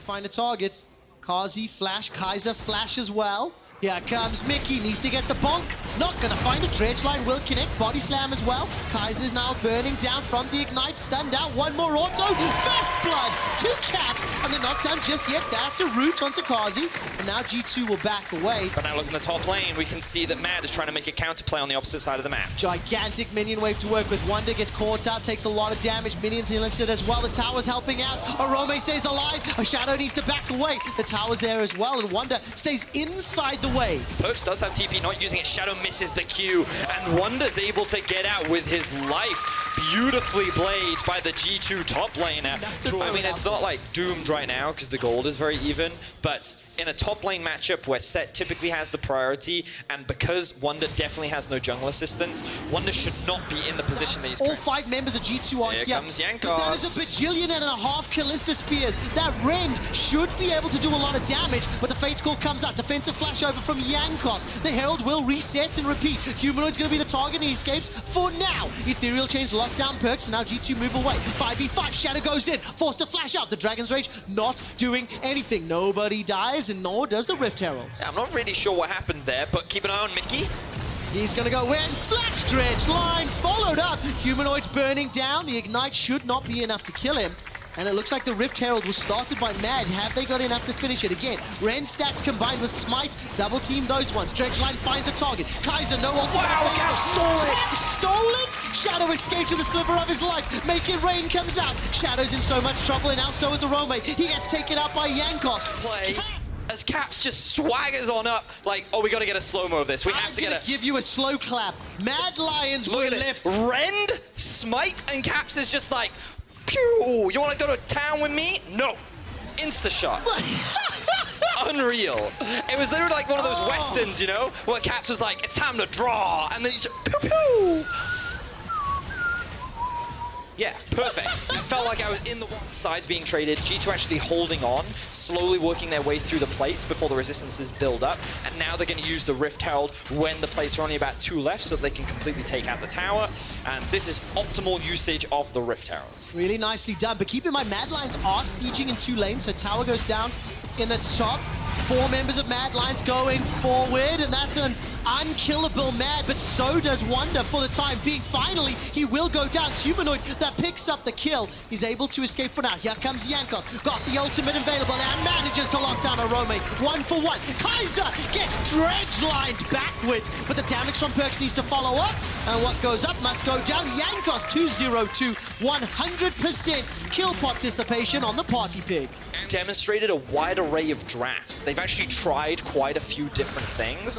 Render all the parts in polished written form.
find a target. CARZZY, flash, KAISER, flash as well. Here comes Miky, needs to get the bonk. Not gonna find a dredge line, will connect. Body slam as well. KAISER's now burning down from the ignite, stunned out. One more auto. First blood, 2 caps, and they're not done just yet. That's a route onto CARZZY, and now G2 will back away. But now look in the top lane, we can see that Mad is trying to make a counterplay on the opposite side of the map. Gigantic minion wave to work with. Wunder gets caught out, takes a lot of damage. Minions enlisted as well. The tower's helping out. OROME stays alive. A Shadow needs to back away. The tower's there as well, and Wunder stays inside the wave. Perkz does have TP, not using it. Shadow misses the Q, and Wunder's able to get out with his life. Beautifully played by the G2 top laner. I mean, it's not like doomed right now because the gold is very even, but in a top lane matchup where Set typically has the priority, and because Wunder definitely has no jungle assistance, Wunder should not be in the position that he's All 5 members of G2 are here. Here comes Jankos. But that is a bajillion and a half Kalista Spears. That Rend should be able to do a lot of damage, but the Fate's Call comes out. Defensive flash over from Jankos. The Herald will reset and repeat. Humanoid's going to be the target, and he escapes for now. Ethereal Chains lock down Perkz, and now G2 move away. 5v5, Shadow goes in, forced to flash out. The Dragon's Rage not doing anything. Nobody dies, and nor does the Rift Heralds. I'm not really sure what happened there, but keep an eye on Miky. He's gonna go in, flash dredge line, followed up. Humanoid's burning down. The Ignite should not be enough to kill him. And it looks like the Rift Herald was started by Mad. Have they got enough to finish it again? Ren stats combined with Smite, double team those ones. Dredge line finds a target. KAISER, no ultimate. Wow, Cap stole it! Cap stole it! Shadow escaped to the sliver of his life. Make it rain comes out. Shadow's in so much trouble, and now so is OROME. He gets taken out by Jankos. Play. As Caps just swaggers on up, like, oh, we got to get a slow-mo of this. We have to get give you a slow clap. Mad Lions Look will at this. lift. Rend, Smite, and Caps is just like, pew! You want to go to town with me? No. Insta-shot. Unreal. It was literally like one of those westerns, you know, where Caps was like, it's time to draw, and then he just pew-pew! Yeah, perfect. I felt like I was in the sides being traded. G2 actually holding on, slowly working their way through the plates before the resistances build up. And now they're going to use the Rift Herald when the plates are only about 2 left so they can completely take out the tower. And this is optimal usage of the Rift Herald. Really nicely done. But keep in mind, Mad Lions are sieging in 2 lanes, so tower goes down in the top. 4 members of Mad Lions going forward, and that's an unkillable Mad, but so does Wunder for the time being. Finally, he will go down. It's Humanoid that picks up the kill. He's able to escape for now. Here comes Jankos. Got the ultimate available and manages to lock down OROME. 1-for-1. KAISER gets dredge-lined backwards, but the damage from Perkz needs to follow up, and what goes up must go down. Jankos 2-0-2. 100% kill participation on the Party Pig. Demonstrated a wide array of drafts. They've actually tried quite a few different things.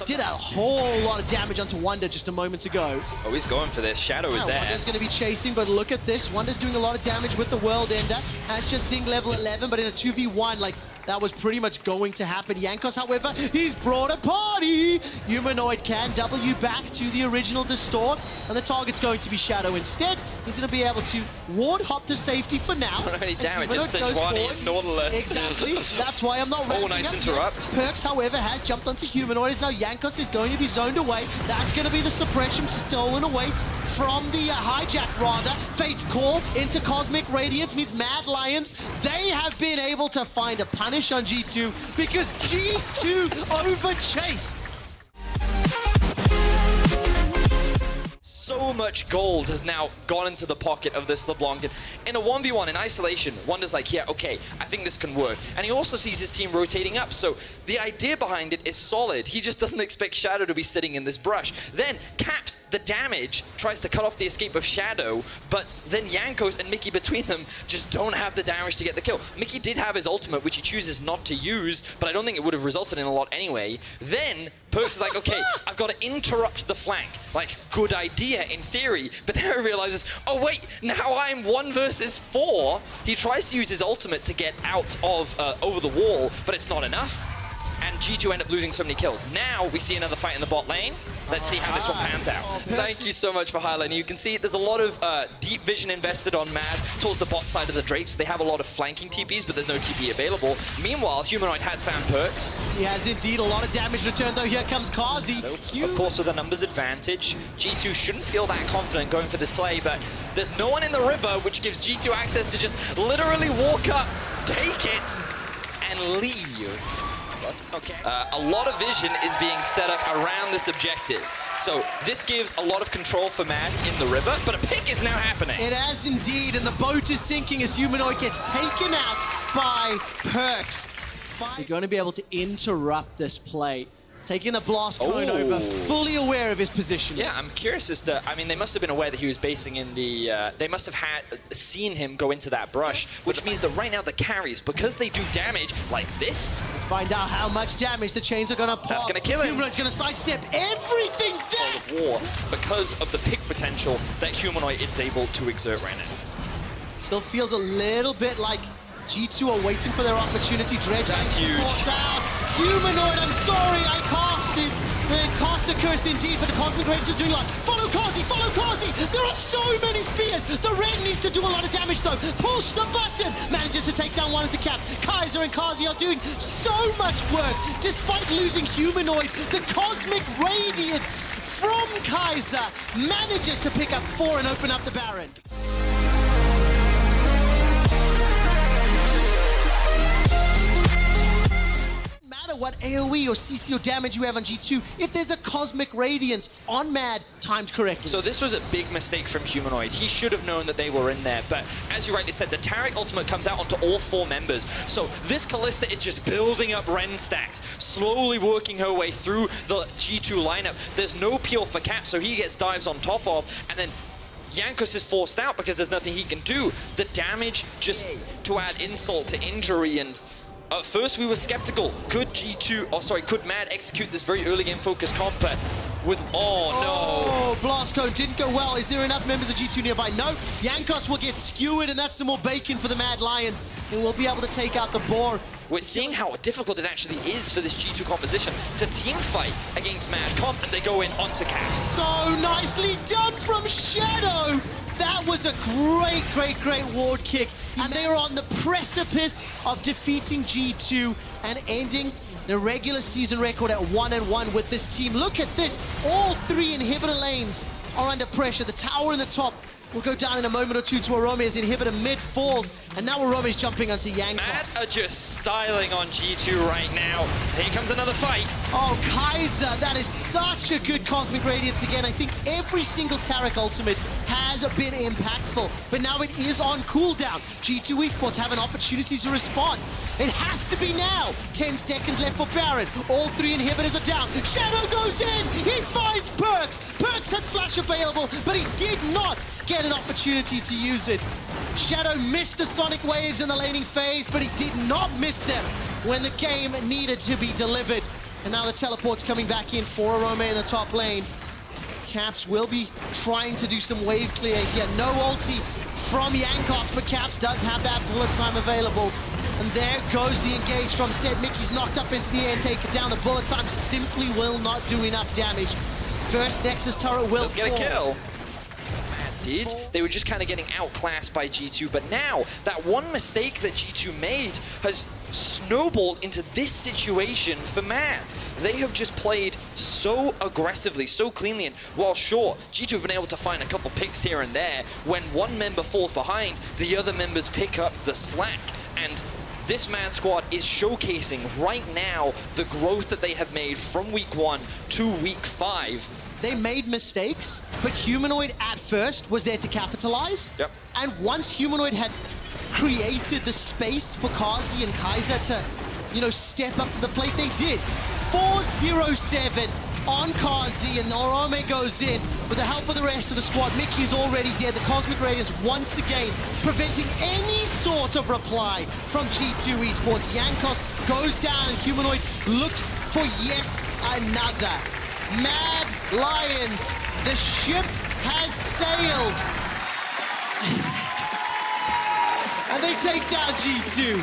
Did a whole lot of damage onto Wunder just a moment ago. Oh, he's going for this. Shadow is there. Wunder's going to be chasing, but look at this. Wunder's doing a lot of damage with the World Ender. Has just dinged level 11, but in a 2v1, like, that was pretty much going to happen. Jankos, however, he's brought a party. Humanoid can W back to the original Distort, and the target's going to be Shadow instead. He's going to be able to ward hop to safety for now. Not any damage, it's Sejuani and Nautilus. Exactly, that's why I'm not wrapping nice up interrupt. Yet. Perkz, however, has jumped onto Humanoid. Now Jankos is going to be zoned away. That's going to be the suppression stolen away from the hijack, rather. Fate's Call into Cosmic Radiance means Mad Lions. They have been able to find a punish on G2 because G2 overchased. So much gold has now gone into the pocket of this LeBlanc. In a 1v1 in isolation, Wunder's like, yeah, okay, I think this can work. And he also sees his team rotating up, so the idea behind it is solid. He just doesn't expect Shadow to be sitting in this brush. Then Caps the damage, tries to cut off the escape of Shadow, but then Jankos and Miky between them just don't have the damage to get the kill. Miky did have his ultimate, which he chooses not to use, but I don't think it would have resulted in a lot anyway. Then Perkz is like, okay, I've got to interrupt the flank. Like, good idea in theory, but then he realizes, oh wait, now I'm 1 versus 4. He tries to use his ultimate to get out of over the wall, but it's not enough. And G2 end up losing so many kills. Now we see another fight in the bot lane. Let's see how this one pans out. Thank you so much for highlighting. You can see there's a lot of deep vision invested on Mad towards the bot side of the Drake, so they have a lot of flanking TPs, but there's no TP available. Meanwhile, Humanoid has found Perkz. He has indeed a lot of damage returned, though. Here comes KARZZY. Of course, with a numbers advantage, G2 shouldn't feel that confident going for this play, but there's no one in the river, which gives G2 access to just literally walk up take it, and leave. Okay. A lot of vision is being set up around this objective. So this gives a lot of control for Mad in the river, but a pick is now happening. It has indeed, and the boat is sinking as Humanoid gets taken out by Perkz. They're going to be able to interrupt this play. Taking the blast cone over, fully aware of his position. Yeah, I'm curious as to, I mean, they must have been aware that he was basing in the, they must have seen him go into that brush, which means that right now the carries, because they do damage like this. Let's find out how much damage the chains are going to pop. That's going to kill him. Humanoid's going to sidestep everything that! War because of the pick potential that Humanoid is able to exert right now. Still feels a little bit like G2 are waiting for their opportunity. Dredge That's huge. Out. Humanoid, I'm sorry, I cast it. The caster curse indeed, but the Cosmic Raids are doing a lot. Follow CARZZY, follow CARZZY! There are so many spears! The red needs to do a lot of damage though. Push the button! Manages to take down one into cap. KAISER and CARZZY are doing so much work. Despite losing Humanoid, the Cosmic Radiance from KAISER manages to pick up 4 and open up the Baron. What AoE or CCO damage you have on G2, if there's a Cosmic Radiance on Mad timed correctly. So this was a big mistake from Humanoid. He should have known that they were in there, but as you rightly said, the Taric ultimate comes out onto all 4 members. So this Kalista is just building up Ren stacks, slowly working her way through the G2 lineup. There's no peel for Cap, so he gets dives on top of, and then Jankos is forced out because there's nothing he can do. The damage just to add insult to injury, and at first we were skeptical. Could could Mad execute this very early game focus comp, but with, no. Blast cone didn't go well. Is there enough members of G2 nearby? No. Jankos will get skewered, and that's some more bacon for the Mad Lions, and we'll be able to take out the board. We're seeing how difficult it actually is for this G2 composition to team fight against Mad Comp, and they go in onto Caps. So nicely done from Shadow! That was a great ward kick. And they are on the precipice of defeating G2 and ending the regular season record at 1-1 with this team. Look at this. All 3 inhibitor lanes are under pressure. The tower in the top will go down in a moment or two to OROME as inhibitor mid falls. And now OROME is jumping onto Jankos. Mad are just styling on G2 right now. Here comes another fight. Oh, KAISER, that is such a good Cosmic Radiance again. I think every single Taric ultimate has been impactful, but now it is on cooldown. G2 Esports have an opportunity to respond. It has to be now. 10 seconds left for Baron. All 3 inhibitors are down. Shadow goes in. He finds Perkz. Perkz had flash available, but he did not get an opportunity to use it. Shadow missed the Sonic Waves in the laning phase, but he did not miss them when the game needed to be delivered. And now the teleport's coming back in for OROME in the top lane. Caps will be trying to do some wave clear here. No ulti from Jankos, but Caps does have that bullet time available. And there goes the engage from Zed. Mikys knocked up into the air and take it down. The bullet time simply will not do enough damage. First Nexus turret will Let's get a kill. Did. They were just kind of getting outclassed by G2, but now that one mistake that G2 made has snowballed into this situation for Mad. They have just played so aggressively, so cleanly, and while sure, G2 have been able to find a couple picks here and there, when one member falls behind, the other members pick up the slack. And this Mad squad is showcasing right now the growth that they have made from week 1 to week 5. They made mistakes, but Humanoid at first was there to capitalize. Yep. And once Humanoid had created the space for KARZZY and KAISER to, step up to the plate, they did. 4-0-7 on KARZZY, and OROME goes in with the help of the rest of the squad. Mickey is already dead. The Cosmic Radiance once again preventing any sort of reply from G2 Esports. Jankos goes down, and Humanoid looks for yet another. Mad Lions, the ship has sailed. And they take down G2.